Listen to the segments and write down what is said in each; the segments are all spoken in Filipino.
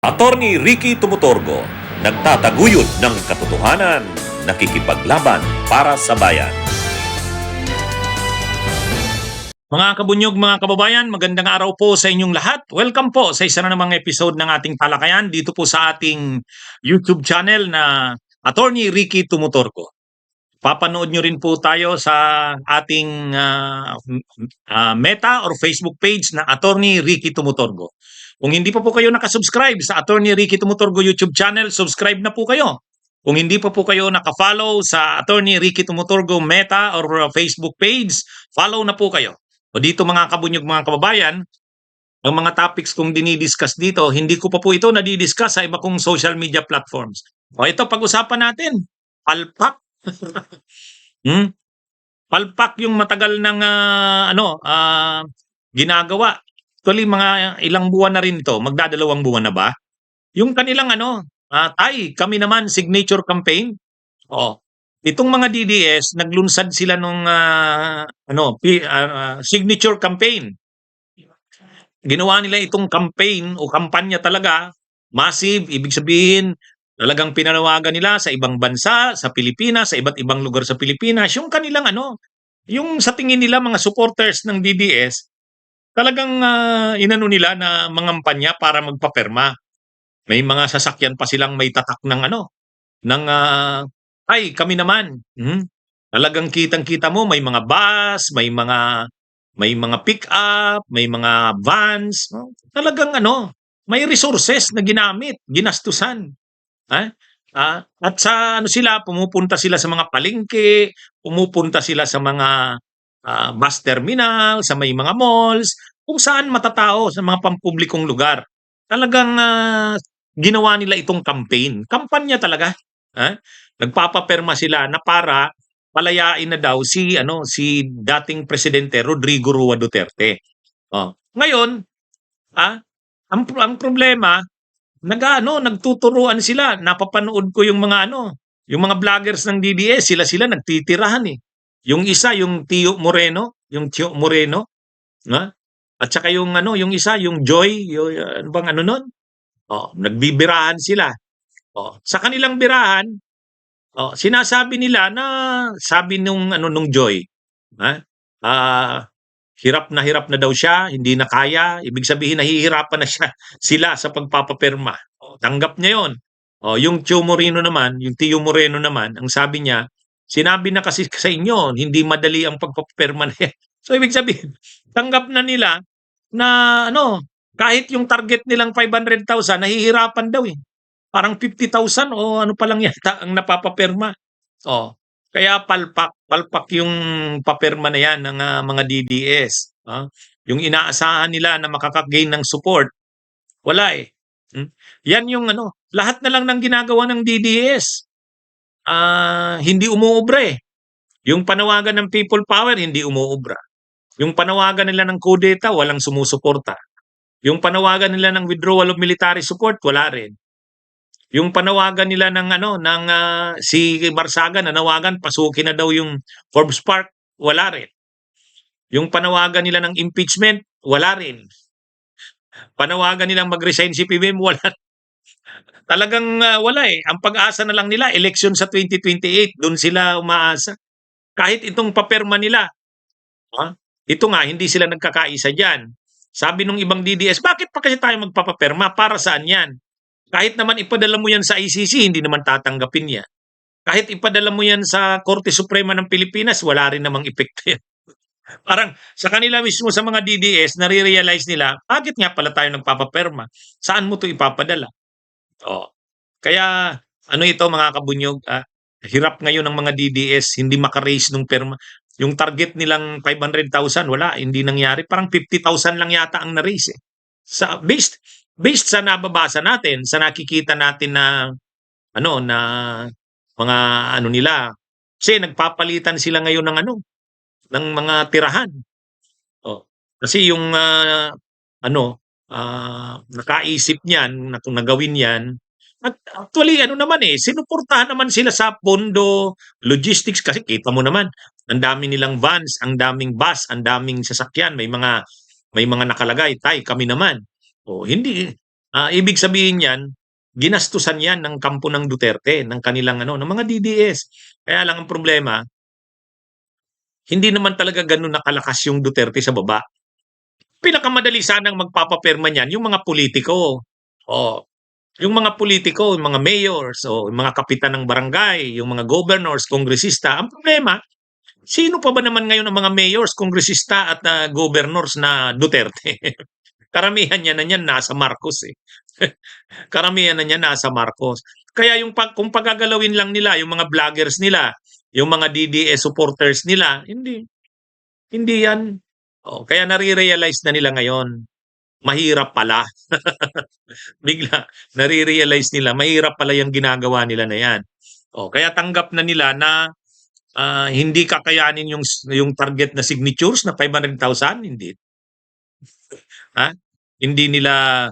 Attorney Ricky Tumutorgo, nagtataguyod ng katotohanan, nakikipaglaban para sa bayan. Mga kabunyog, mga kababayan, magandang araw po sa inyong lahat. Welcome po sa isa na namang episode ng ating talakayan dito po sa ating YouTube channel na Attorney Ricky Tumutorgo. Papanood nyo rin po tayo sa ating Meta or Facebook page na Attorney Ricky Tumutorgo. Kung hindi pa po kayo nakasubscribe sa Attorney Ricky Tumutorgo YouTube channel, subscribe na po kayo. Kung hindi pa po kayo nakafollow sa Attorney Ricky Tumutorgo Meta or Facebook page, follow na po kayo. O dito mga kabunyog, mga kababayan, ang mga topics kong dinidiscuss dito, hindi ko pa po ito nadidiscuss sa iba kong social media platforms. O ito, pag-usapan natin, palpak. Palpak yung matagal ng ginagawa. Actually, mga ilang buwan na rin to, magdadalawang buwan na ba? Yung kanilang kami naman signature campaign. O, itong mga DDS, naglunsad sila nung signature campaign. Ginawa nila itong campaign o kampanya talaga, massive, ibig sabihin, talagang pinanawagan nila sa ibang bansa, sa Pilipinas, sa iba't ibang lugar sa Pilipinas, yung kanilang yung sa tingin nila mga supporters ng DDS, talagang inano nila na mangampanya para magpapirma. May mga sasakyan pa silang may tatak ng ay, kami naman. Talagang kitang-kita mo, may mga bus, may mga pick-up, may mga vans. No? Talagang may resources na ginamit, ginastusan. At sa sila, pumupunta sila sa mga palengke, pumupunta sila sa mga bus terminal, sa may mga malls, kung saan matatao sa mga pampublikong lugar. Talagang ginawa nila itong campaign. Kampanya talaga. Nagpapapirma sila na para palayain na daw si dating presidente Rodrigo Roa Duterte. Ngayon, ang problema, nagtuturuan sila. Napapanood ko yung mga vloggers ng DDS, sila nagtitirahan eh. Yung isa, yung Tio Moreno, at saka yung isa, yung Joy, ano bang nun? Nagbibirahan sila. Sa kanilang birahan, sinasabi nila na sabi nung Joy, hirap na daw siya, hindi na kaya, ibig sabihin nahihirapan na sila sa pagpapapirma. Tanggap niya 'yon. Yung Tio Moreno naman, ang sabi niya, sinabi na kasi sa inyo, hindi madali ang pagpapapirma na yan. So ibig sabihin, tanggap na nila na kahit yung target nilang 500,000, nahihirapan daw eh. Parang 50,000 o ano pa lang yata ang napapapirma. Kaya palpak yung papirma na yan ng mga DDS. Yung inaasahan nila na makakagain ng support, wala eh. Yan yung lahat na lang ng ginagawa ng DDS. Hindi umuubra eh. Yung panawagan ng people power, hindi umuubra. Yung panawagan nila ng kudeta, walang sumusuporta. Yung panawagan nila ng withdrawal of military support, wala rin. Yung panawagan nila ng si Barsaga, nanawagan pasukin na daw yung Forbes Park, wala rin. Yung panawagan nila ng impeachment, wala rin. Panawagan nilang mag-resign si PBM, wala. Talagang wala eh. Ang pag-asa na lang nila, election sa 2028, doon sila umaasa. Kahit itong papirma nila, ito nga, hindi sila nagkakaisa dyan. Sabi nung ibang DDS, bakit pa kasi tayo magpapapirma? Para saan yan? Kahit naman ipadala mo yan sa ICC, hindi naman tatanggapin yan. Kahit ipadala mo yan sa Korte Suprema ng Pilipinas, wala rin namang epekto yan. Parang sa kanila mismo sa mga DDS, nare-realize nila, bakit nga pala tayo nagpapapirma? Saan mo to ipapadala? Kaya ito mga kabunyog, hirap ngayon ng mga DDS, hindi maka-raise ng perma. Yung target nilang 500,000, wala, hindi nangyari. Parang 50,000 lang yata ang na-raise eh. Based sa nababasa natin, sa nakikita natin na na mga nila, kasi nagpapalitan sila ngayon ng mga tirahan. Kasi yung nakaisip niyan na kung nagawin yan, at actually sinuportahan naman sila sa pondo, logistics, kasi kita mo naman, ang dami nilang vans, ang daming bus, ang daming sasakyan, may mga nakalagay, kami naman. Hindi Ibig sabihin niyan, ginastusan 'yan ng kampo ng Duterte, ng kanilang ano, ng mga DDS. Kaya lang ang problema, hindi naman talaga gano'n nakalakas yung Duterte sa baba. Pinakamadali sanang magpapapirma niyan yung mga politiko. Oh, yung mga politiko, yung mga mayors, o yung mga kapitan ng barangay, yung mga governors, kongresista. Ang problema, sino pa ba naman ngayon ang mga mayors, kongresista at governors na Duterte? Karamihan niya na niyan nasa Marcos eh. Karamihan na niyan nasa Marcos. Kaya yung kung pagagalawin lang nila yung mga vloggers nila, yung mga DDS supporters nila, hindi yan. Oh, kaya nare-realize na nila ngayon, mahirap pala. Bigla nare-realize nila mahirap pala yung ginagawa nila na yan. Oh, kaya tanggap na nila na hindi kakayanin yung target na signatures na 500,000, hindi. Ha? Hindi nila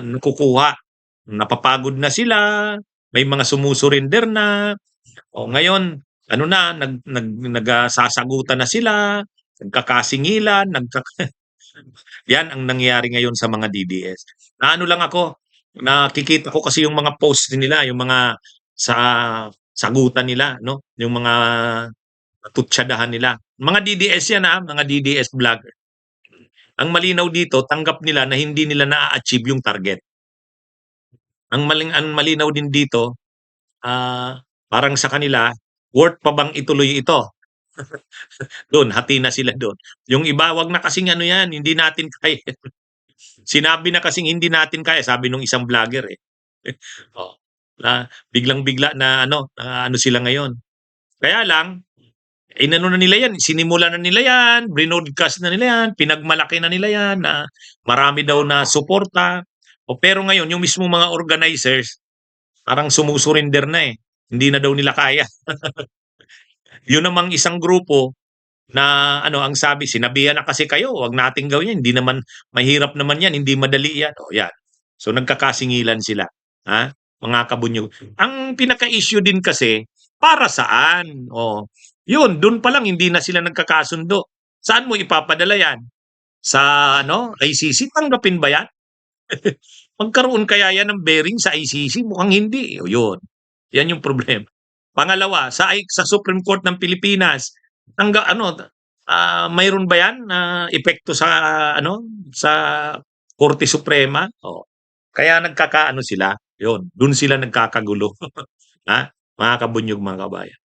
nakukuha. Napapagod na sila, may mga sumusurrender na. O ngayon, ano na, nagsasagutan na sila, nagkakasingilan, yan ang nangyayari ngayon sa mga DDS. Ano lang ako, nakikita ko kasi yung mga post nila, yung mga sa sagutan nila, no? Yung mga tutsadahan nila. Mga DDS yan mga DDS vlogger. Ang malinaw dito, tanggap nila na hindi nila na-achieve yung target. Ang malinaw din dito, parang sa kanila, worth pa bang ituloy ito? Doon, hati na sila doon. Yung iba, wag na kasing ano yan, hindi natin kaya. Sinabi na kasing hindi natin kaya, sabi nung isang vlogger eh. Oh, na biglang-bigla na ano sila ngayon. Kaya lang, inano na nila yan, sinimula na nila yan, broadcast na nila yan, pinagmalaki na nila yan, na marami daw na suporta. O pero ngayon, yung mismo mga organizers, parang sumusurinder na eh. Hindi na daw nila kaya. Yun namang isang grupo na ang sabi, sinabihan na kasi kayo, wag nating gawin yan. Hindi naman, mahirap naman yan, hindi madali yan. O yan. So nagkakasingilan sila. Ha? Mga kabunyog. Ang pinaka-issue din kasi, para saan? O, yun, doon pa lang hindi na sila nagkakasundo. Saan mo ipapadala yan? Sa ICC? Tanggapin ba yan? Magkaroon kaya yan ng bearing sa ICC? Mukhang hindi. O, yun. Yan yung problema. Pangalawa, sa Supreme Court ng Pilipinas, mayroon ba yan na epekto sa Korte Suprema? O, kaya nagkakaano sila, yun, doon sila nagkakagulo. Ha? Mga kabunyog, mga kabayan.